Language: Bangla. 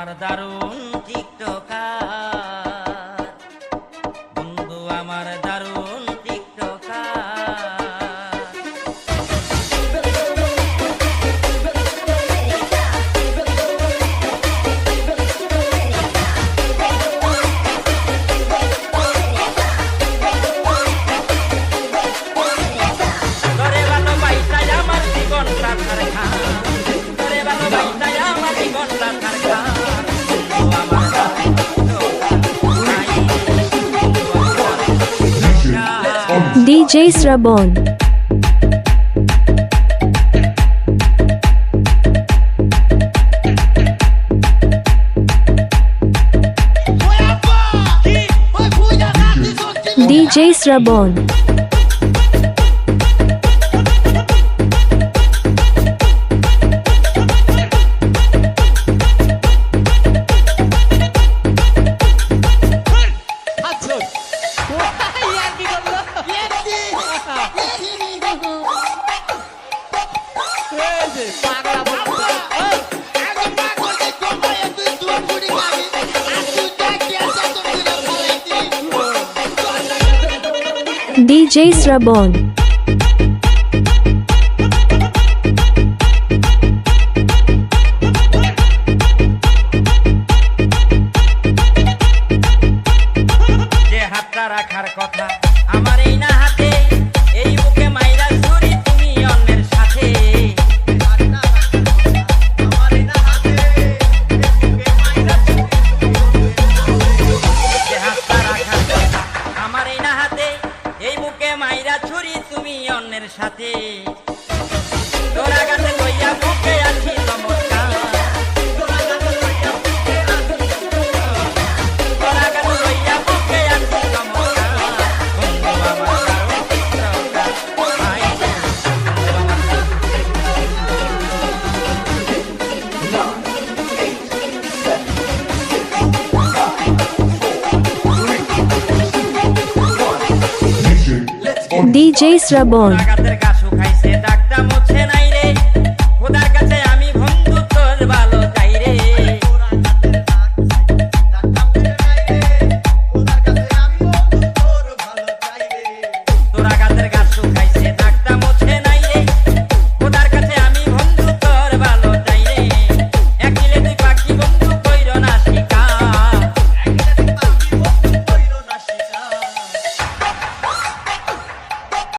আমার দারুণ টিকটকার, বন্ধু আমার দারুণ টিকটকার। ধরে ভালো বাইটাই আমার জীবনটা খারখা, ধরে ভালো বাইটাই আমার জীবনটা খারখা। DJ Srabon. DJ Srabon. DJ Srabon. যে হাতটা রাখার কথা আমার এই না হাতে, এই বুকে মাইরা ছুরি তুমি অন্যের সাথে। যে হাতটা রাখার কথা আমার এই না হাতে, এই বুকে মাইরা ছুরি তুমি অন্যের সাথে। তোরা গাছে লইয়া বুকে আছি চমৎকার, তোরা গাছে লইয়া বুকে আছি চমৎকার। বন্ধু আমার দারুণ টিকটকার, ভাই DJ Srabon. রাগাতের গা শুকাইছে, ডাকটা মুছে নাই রে, খোদার কাছে